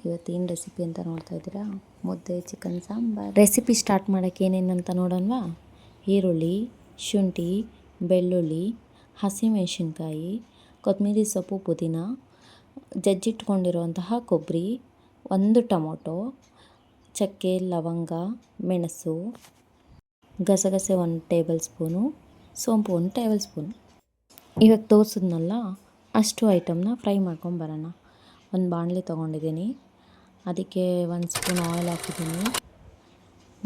ಇವತ್ತೇನು ರೆಸಿಪಿ ಅಂತ ನೋಡ್ತಾ ಇದ್ದೀರಾ? ಮುದ್ದೆ ಚಿಕನ್ ಸಾಂಬಾರು. ರೆಸಿಪಿ ಸ್ಟಾರ್ಟ್ ಮಾಡೋಕ್ಕೆ ಏನೇನಂತ ನೋಡೋಣವಾ? ಈರುಳ್ಳಿ, ಶುಂಠಿ, ಬೆಳ್ಳುಳ್ಳಿ, ಹಸಿಮೆಣಸಿನ್ಕಾಯಿ, ಕೊತ್ತಂಬರಿ ಸೊಪ್ಪು, ಪುದೀನ, ಜಜ್ಜಿಟ್ಕೊಂಡಿರುವಂತಹ ಕೊಬ್ಬರಿ, ಒಂದು ಟೊಮೊಟೊ, ಚಕ್ಕೆ, ಲವಂಗ, ಮೆಣಸು, ಗಸಗಸೆ 1 ಟೇಬಲ್ ಸ್ಪೂನು, ಸೋಂಪು 1 ಟೇಬಲ್ ಸ್ಪೂನು. ಇವಾಗ ತೋರಿಸಿದ್ನಲ್ಲ ಅಷ್ಟು ಐಟಮ್ನ ಫ್ರೈ ಮಾಡ್ಕೊಂಬರೋಣ. ಒಂದು ಬಾಣಲೆ ತೊಗೊಂಡಿದ್ದೀನಿ, ಅದಕ್ಕೆ 1 ಸ್ಪೂನ್ ಆಯಿಲ್ ಹಾಕಿದ್ದೀನಿ.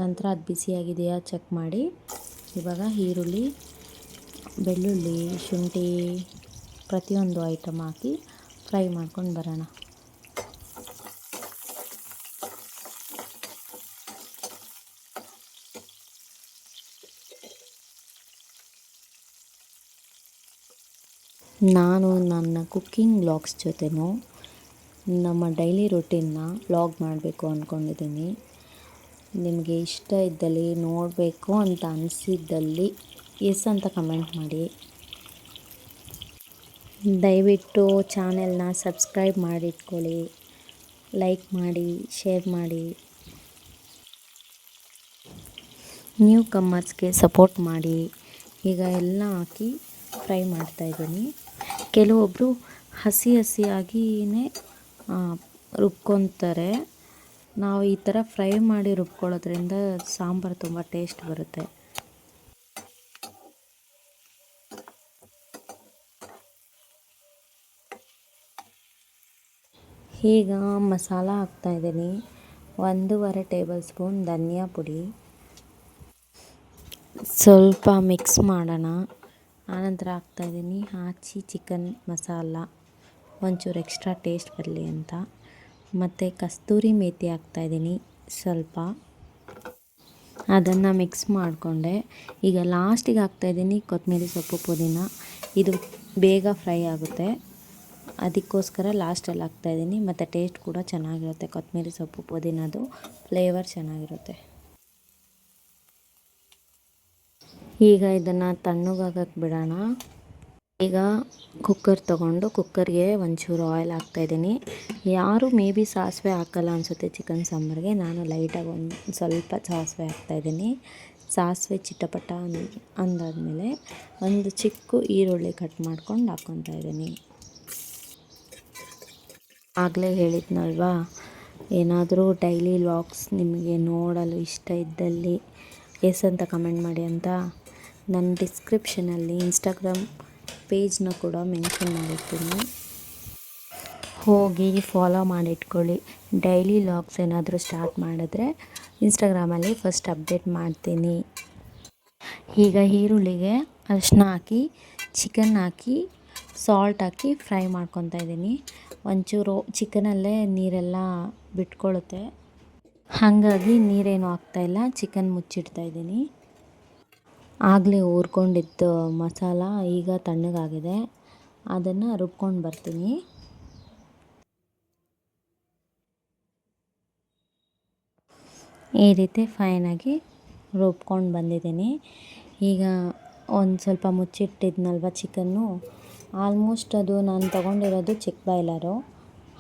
ನಂತರ ಅದು ಬಿಸಿಯಾಗಿದೆಯಾ ಚೆಕ್ ಮಾಡಿ ಇವಾಗ ಈರುಳ್ಳಿ, ಬೆಳ್ಳುಳ್ಳಿ, ಶುಂಠಿ ಪ್ರತಿಯೊಂದು ಐಟಮ್ ಹಾಕಿ ಫ್ರೈ ಮಾಡ್ಕೊಂಡು ಬರೋಣ. ನಾನು ನನ್ನ ಕುಕ್ಕಿಂಗ್ ವ್ಲಾಗ್ಸ್ ಜೊತೆನೂ ನಮ್ಮ ಡೈಲಿ ರೂಟೀನ್ನ ವ್ಲಾಗ್ ಮಾಡಬೇಕು ಅಂದ್ಕೊಂಡಿದ್ದೀನಿ. ನಿಮಗೆ ಇಷ್ಟ ಇದ್ದಲ್ಲಿ, ನೋಡಬೇಕು ಅಂತ ಅನಿಸಿದ್ದಲ್ಲಿ ಎಸ್ ಅಂತ ಕಮೆಂಟ್ ಮಾಡಿ. ದಯವಿಟ್ಟು ಚಾನೆಲ್ನ ಸಬ್ಸ್ಕ್ರೈಬ್ ಮಾಡಿಟ್ಕೊಳ್ಳಿ, ಲೈಕ್ ಮಾಡಿ, ಶೇರ್ ಮಾಡಿ. ನ್ಯೂ ಕಮ್ಮರ್ಸ್ಗೆ ಸಪೋರ್ಟ್ ಮಾಡಿ. ಈಗ ಎಲ್ಲ ಹಾಕಿ ಫ್ರೈ ಮಾಡ್ತಾಯಿದ್ದೀನಿ. ಕೆಲವೊಬ್ಬರು ಹಸಿಯಾಗಿಯೇ ರುಬ್ಕೊತಾರೆ. ನಾವು ಈ ಥರ ಫ್ರೈ ಮಾಡಿ ರುಬ್ಕೊಳ್ಳೋದ್ರಿಂದ ಸಾಂಬಾರು ತುಂಬ ಟೇಸ್ಟ್ ಬರುತ್ತೆ. ಈಗ ಮಸಾಲ ಹಾಕ್ತಾಯಿದ್ದೀನಿ. 1.5 ಟೇಬಲ್ ಸ್ಪೂನ್ ಧನಿಯಾ ಪುಡಿ, ಸ್ವಲ್ಪ ಮಿಕ್ಸ್ ಮಾಡೋಣ. ಆನಂತರ ಹಾಕ್ತಾಯಿದ್ದೀನಿ ಆಚಿ ಚಿಕನ್ ಮಸಾಲ, ಒಂಚೂರು ಎಕ್ಸ್ಟ್ರಾ ಟೇಸ್ಟ್ ಬರಲಿ ಅಂತ. ಮತ್ತು ಕಸ್ತೂರಿ ಮೇಥಿ ಹಾಕ್ತಾಯಿದ್ದೀನಿ ಸ್ವಲ್ಪ. ಅದನ್ನು ಮಿಕ್ಸ್ ಮಾಡಿಕೊಂಡೆ. ಈಗ ಲಾಸ್ಟಿಗೆ ಹಾಕ್ತಾಯಿದ್ದೀನಿ ಕೊತ್ತಂಬರಿ ಸೊಪ್ಪು, ಪುದೀನ. ಇದು ಬೇಗ ಫ್ರೈ ಆಗುತ್ತೆ, ಅದಕ್ಕೋಸ್ಕರ ಲಾಸ್ಟಲ್ಲಿ ಹಾಕ್ತಾಯಿದ್ದೀನಿ. ಮತ್ತು ಟೇಸ್ಟ್ ಕೂಡ ಚೆನ್ನಾಗಿರುತ್ತೆ. ಕೊತ್ತಂಬರಿ ಸೊಪ್ಪು, ಪುದೀನದು ಫ್ಲೇವರ್ ಚೆನ್ನಾಗಿರುತ್ತೆ. ಈಗ ಇದನ್ನು ತಣ್ಣಗಾಗಕ್ಕೆ ಬಿಡೋಣ. ಈಗ ಕುಕ್ಕರ್ ತೊಗೊಂಡು ಕುಕ್ಕರ್ಗೆ ಒಂಚೂರು ಆಯಿಲ್ ಹಾಕ್ತಾಯಿದ್ದೀನಿ. ಯಾರು ಮೇ ಬಿ ಸಾಸಿವೆ ಹಾಕಲ್ಲ ಅನಿಸುತ್ತೆ ಚಿಕನ್ ಸಾಂಬಾರಿಗೆ. ನಾನು ಲೈಟಾಗಿ ಒಂದು ಸ್ವಲ್ಪ ಸಾಸಿವೆ ಹಾಕ್ತಾಯಿದ್ದೀನಿ. ಸಾಸಿವೆ ಚಿಟಪಟ ಅಂದಾದಮೇಲೆ ಒಂದು ಚಿಕ್ಕ ಈರುಳ್ಳಿ ಕಟ್ ಮಾಡ್ಕೊಂಡು ಹಾಕ್ಕೊತಾ ಇದ್ದೀನಿ. ಆಗಲೇ ಹೇಳಿದ್ನಲ್ವಾ, ಏನಾದರೂ ಡೈಲಿ ವ್ಲಾಗ್ಸ್ ನಿಮಗೆ ನೋಡಲು ಇಷ್ಟ ಇದ್ದಲ್ಲಿ ಎಸ್ ಅಂತ ಕಮೆಂಟ್ ಮಾಡಿ ಅಂತ. ನನ್ನ ಡಿಸ್ಕ್ರಿಪ್ಷನಲ್ಲಿ ಇನ್ಸ್ಟಾಗ್ರಾಮ್ ಪೇಜ್ನ ಕೂಡ ಮೆನ್ಷನ್ ಮಾಡಿರ್ತೀನಿ, ಹೋಗಿ ಫಾಲೋ ಮಾಡಿಟ್ಕೊಳ್ಳಿ. ಡೈಲಿ ವ್ಲಾಗ್ಸ್ ಏನಾದರೂ ಸ್ಟಾರ್ಟ್ ಮಾಡಿದ್ರೆ ಇನ್ಸ್ಟಾಗ್ರಾಮಲ್ಲಿ ಫಸ್ಟ್ ಅಪ್ಡೇಟ್ ಮಾಡ್ತೀನಿ. ಈಗ ಈರುಳ್ಳಿಗೆ ಅರಿಶಿನ ಹಾಕಿ, ಚಿಕನ್ ಹಾಕಿ, ಸಾಲ್ಟ್ ಹಾಕಿ ಫ್ರೈ ಮಾಡ್ಕೊತಾ ಇದ್ದೀನಿ. ಒಂಚೂರು ಚಿಕನಲ್ಲೇ ನೀರೆಲ್ಲ ಬಿಟ್ಕೊಳ್ಳುತ್ತೆ, ಹಾಗಾಗಿ ನೀರೇನು ಹಾಕ್ತಾಯಿಲ್ಲ. ಚಿಕನ್ ಮುಚ್ಚಿಡ್ತಾಯಿದ್ದೀನಿ. ಆಗಲೇ ಹುರ್ಕೊಂಡಿದ್ದ ಮಸಾಲ ಈಗ ತಣ್ಣಗಾಗಿದೆ, ಅದನ್ನು ರುಬ್ಕೊಂಡು ಬರ್ತೀನಿ. ಈ ರೀತಿ ಫೈನಾಗಿ ರುಬ್ಕೊಂಡು ಬಂದಿದ್ದೀನಿ. ಈಗ ಒಂದು ಸ್ವಲ್ಪ ಮುಚ್ಚಿಟ್ಟಿದ್ನಲ್ವ ಚಿಕನ್ನು, ಆಲ್ಮೋಸ್ಟ್ ಅದು ನಾನು ತೊಗೊಂಡಿರೋದು ಚಿಕ್ಕ ಬಾಯ್ಲರು,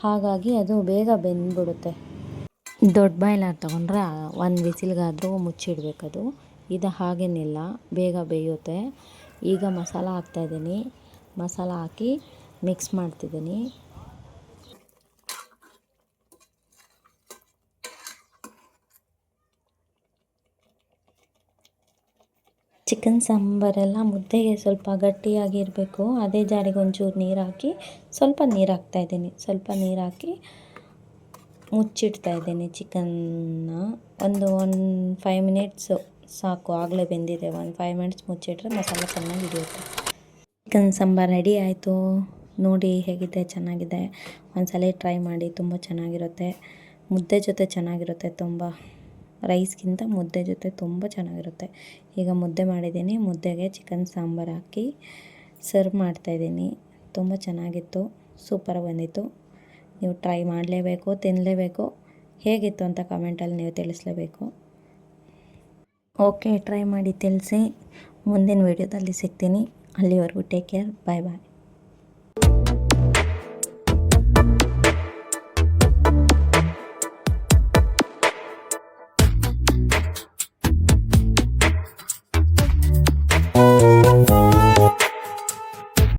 ಹಾಗಾಗಿ ಅದು ಬೇಗ ಬೆಂದ್ಬಿಡುತ್ತೆ. ದೊಡ್ಡ ಬಾಯ್ಲರ್ ತೊಗೊಂಡ್ರೆ 1 ವಿಸಿಲ್ಗಾದರೂ ಮುಚ್ಚಿಡಬೇಕದು. ಇದು ಹಾಗೇನಿಲ್ಲ, ಬೇಗ ಬೇಯುತ್ತೆ. ಈಗ ಮಸಾಲ ಹಾಕ್ತಾಯಿದ್ದೀನಿ. ಮಸಾಲ ಹಾಕಿ ಮಿಕ್ಸ್ ಮಾಡ್ತಿದ್ದೀನಿ. ಚಿಕನ್ ಸಾಂಬಾರೆಲ್ಲ ಮುದ್ದೆಗೆ ಸ್ವಲ್ಪ ಗಟ್ಟಿಯಾಗಿರಬೇಕು. ಅದೇ ಜಾರಿಗೆ ಒಂಚೂರು ನೀರು ಹಾಕಿ, ಸ್ವಲ್ಪ ನೀರು ಹಾಕ್ತಾಯಿದ್ದೀನಿ. ಸ್ವಲ್ಪ ನೀರು ಹಾಕಿ ಮುಚ್ಚಿಡ್ತಾಯಿದ್ದೀನಿ ಚಿಕನ್ನ. ಒಂದು 5 ಮಿನಿಟ್ಸು ಸಾಕು, ಆಗಲೇ ಬೆಂದಿದೆ. 5 ಮಿನಿಟ್ಸ್ ಮುಚ್ಚಿಟ್ರೆ ಮಸಾಲ ಚೆನ್ನಾಗಿ ಹಿಡಿಯುತ್ತೆ. ಚಿಕನ್ ಸಾಂಬಾರು ರೆಡಿ ಆಯಿತು. ನೋಡಿ ಹೇಗಿದೆ, ಚೆನ್ನಾಗಿದೆ. ಒಂದ್ಸಲ ಟ್ರೈ ಮಾಡಿ, ತುಂಬ ಚೆನ್ನಾಗಿರುತ್ತೆ. ಮುದ್ದೆ ಜೊತೆ ಚೆನ್ನಾಗಿರುತ್ತೆ. ತುಂಬ ರೈಸ್ಗಿಂತ ಮುದ್ದೆ ಜೊತೆ ತುಂಬ ಚೆನ್ನಾಗಿರುತ್ತೆ. ಈಗ ಮುದ್ದೆ ಮಾಡಿದ್ದೀನಿ. ಮುದ್ದೆಗೆ ಚಿಕನ್ ಸಾಂಬಾರು ಹಾಕಿ ಸರ್ವ್ ಮಾಡ್ತಾಯಿದ್ದೀನಿ. ತುಂಬ ಚೆನ್ನಾಗಿತ್ತು, ಸೂಪರಾಗಿ ಬಂದಿತ್ತು. ನೀವು ಟ್ರೈ ಮಾಡಲೇಬೇಕು, ತಿನ್ನಲೇಬೇಕು. ಹೇಗಿತ್ತು ಅಂತ ಕಮೆಂಟಲ್ಲಿ ನೀವು ತಿಳಿಸಲೇಬೇಕು. ಓಕೆ, ಟ್ರೈ ಮಾಡಿ ತಿಳಿಸಿ. ಮುಂದಿನ ವೀಡಿಯೋದಲ್ಲಿ ಸಿಗ್ತೀನಿ. ಅಲ್ಲಿವರೆಗೂ ಟೇಕ್ ಕೇರ್. ಬಾಯ್ ಬಾಯ್.